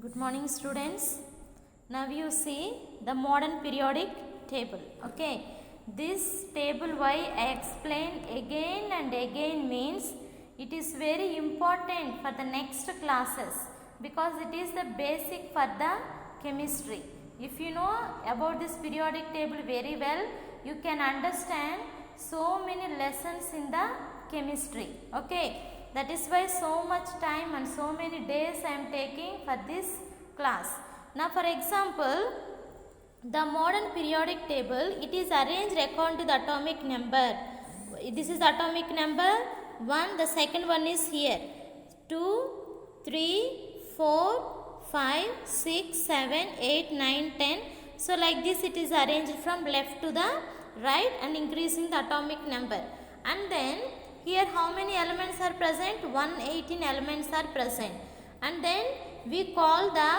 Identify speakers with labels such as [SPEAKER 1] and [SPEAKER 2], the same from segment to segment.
[SPEAKER 1] Good morning, students. Now you see the modern periodic table. Okay, this table why I explain again and again means it is very important for the next classes because it is the basic for the chemistry. If you know about this periodic table very well, you can understand so many lessons in the chemistry. Okay, that is why so much time and so many days I am taking for this class. Now for example, the modern periodic table, it is arranged according to the atomic number. This is atomic number 1, the second one is here. 2, 3, 4, 5, 6, 7, 8, 9, 10. So like this it is arranged from left to the right and increasing the atomic number. And then here how many elements are present? 118 elements are present. And then we call the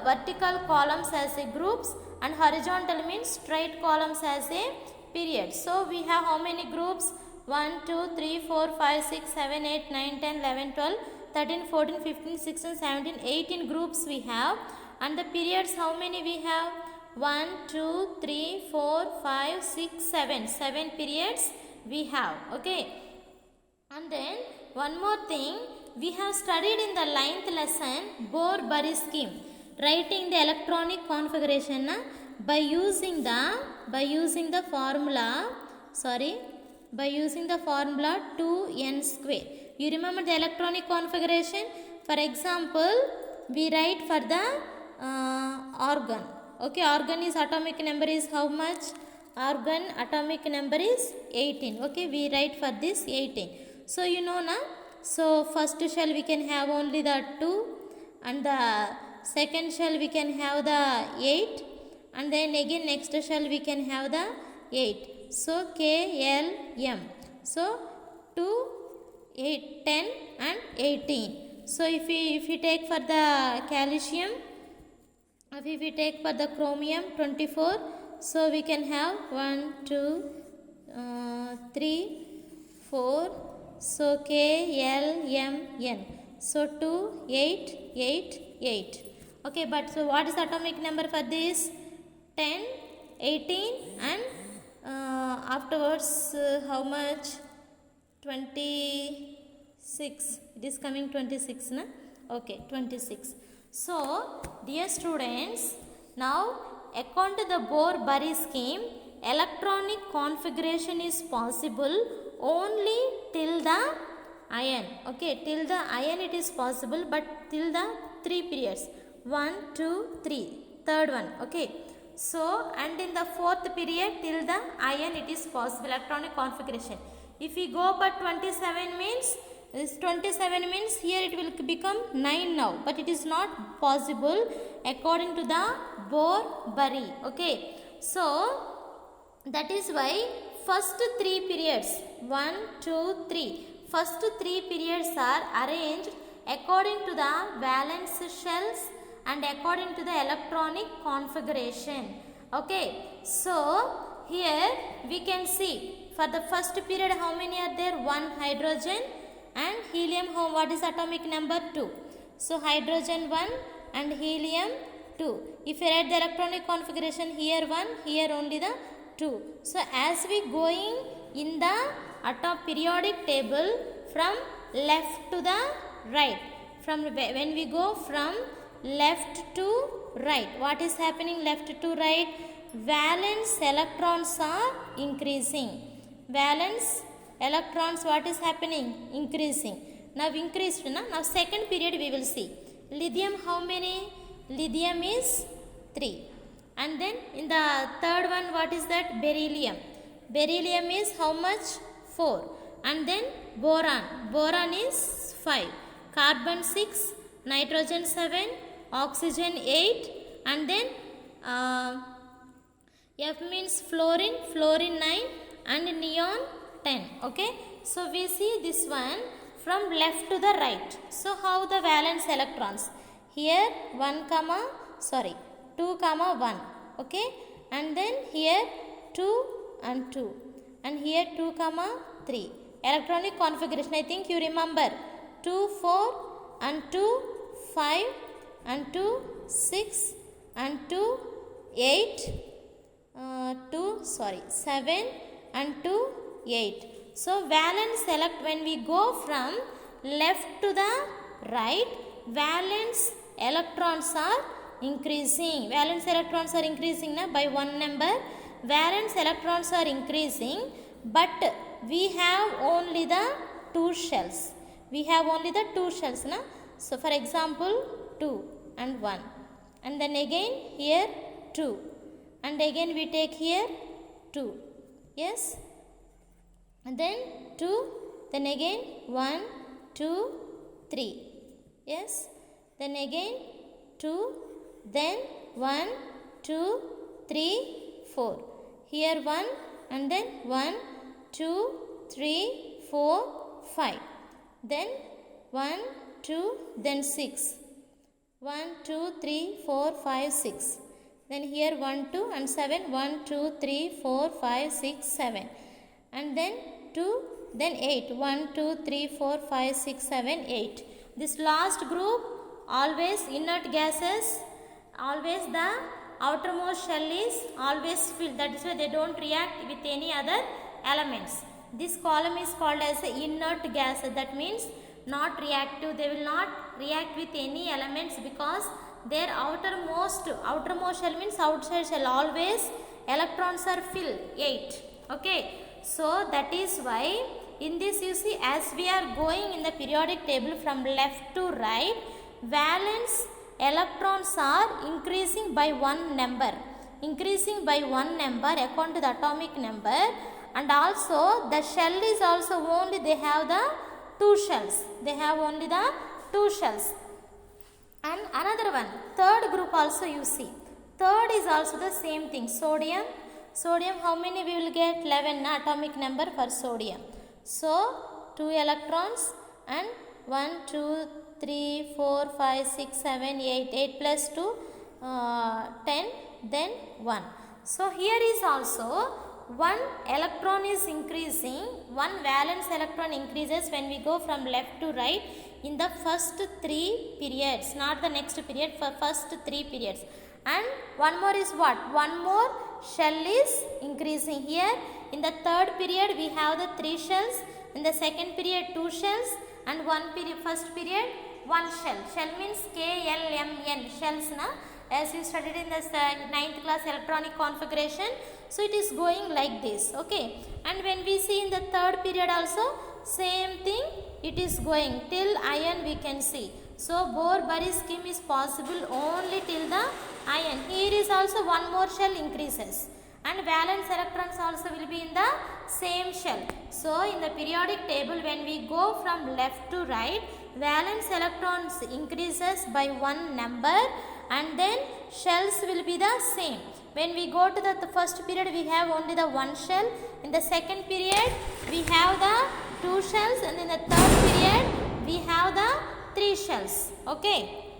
[SPEAKER 1] vertical columns as a groups and horizontal means straight columns as a period. So we have how many groups? 1, 2, 3, 4, 5, 6, 7, 8, 9, 10, 11, 12, 13, 14, 15, 16, 17, 18 groups we have. And the periods how many we have? 1, 2, 3, 4, 5, 6, 7. 7 periods we have. Okay. And then one more thing, we have studied in the 9th lesson Bohr-Bury scheme, writing the electronic configuration by using the formula 2n square. You remember the electronic configuration? For example, we write for the argon. Okay, argon is atomic number is how much? Argon atomic number is 18. Okay, we write for this 18. So you know na. So first shell we can have only the 2 and the second shell we can have the 8 and then again next shell we can have the 8. So K, L, M. So 2, 8, 10 and 18. So if we take for the calcium, if we take for the chromium 24, so we can have 1, 2, 3, 4. So K, L, M, N. So 2, 8, 8, 8. Okay, but so what is the atomic number for this? 10, 18 and afterwards how much? 26. It is coming 26, na? Okay, 26. So, dear students, now according to the Bohr-Bury scheme, electronic configuration is possible only till the ion. Okay, till the ion it is possible, but till the 3 periods. 1, 2, 3. Third one. Okay. So, and in the 4th period till the ion it is possible, electronic configuration. If we go for 27 means, this 27 means here it will become 9 now, but it is not possible according to the Bohr-Bury. Okay. So, that is why first 3 periods, 1, 2, 3, first 3 periods are arranged according to the valence shells and according to the electronic configuration. Okay, so here we can see for the first period how many are there? 1 hydrogen and helium. What is atomic number? 2. So hydrogen 1 and helium 2. If you write the electronic configuration, here 1, here only the 2. So as we going in the periodic table from left to the right, from when we go from left to right, what is happening left to right? Valence electrons are increasing. Valence electrons, what is happening? Increasing. Now increased, na? Now second period we will see. Lithium how many? Lithium is 3. And then in the third one, what is that? Beryllium. Beryllium is how much? 4. And then boron. Boron is 5. Carbon 6. Nitrogen 7. Oxygen 8. And then F means fluorine. Fluorine 9. And neon 10. Okay. So we see this one from left to the right. So how the valence electrons? Here 2 comma 1. Okay, and then here 2 and 2 and here 2 comma 3. Electronic configuration, I think you remember 2, 4 and 2, 5, and 2 6 and 2 8 7 and 2 8. So valence when we go from left to the right, valence electrons are increasing. Valence electrons are increasing by one number. Valence electrons are increasing, but we have only the two shells. We have only the two shells. So for example 2 and 1, and then again here 2, and again we take here 2. Yes, and then 2, then again 1 2 3. Yes, then again 2, then 1 2 3 4. Here 1, and then 1 2 3 4 5. Then 1 2, then 6. 1 2 3 4 5 6. Then here 1 2 and 7. 1 2 3 4 5 6 7. And then 2, then 8. 1 2 3 4 5 6 7 8. This last group always inert gases. Always the outermost shell is always filled. That is why they don't react with any other elements. This column is called as inert gases. That means not reactive. They will not react with any elements because their outermost shell means outside shell, always electrons are filled 8. Okay, so that is why in this you see, as we are going in the periodic table from left to right, valence electrons are increasing by one number, according to the atomic number. And also the shell is also only, they have the two shells. And another one, third group also you see. Third is also the same thing. Sodium, how many we will get? 11 atomic number for sodium. So 2 electrons and 1 2 3 4 5 6 7 8 plus 2 10, then 1. So here is also one electron is increasing, one valence electron increases when we go from left to right in the first 3 periods, not the next period, for first 3 periods. And one more is what? One more shell is increasing. Here in the third period we have the 3 shells, in the second period 2 shells, and first period 1 shell. Shell means KLMN, shells as you studied in the 9th class electronic configuration. So it is going like this. Okay, and when we see in the third period also same thing, it is going till iron we can see. So Bohr-Bury scheme is possible only till the iron. Here is also one more shell increases, and valence electrons also will be in the same shell. So in the periodic table when we go from left to right, valence electrons increases by one number, and then shells will be the same. When we go to the first period we have only the one shell, in the second period we have the 2 shells, and in the third period we have the 3 shells. Okay.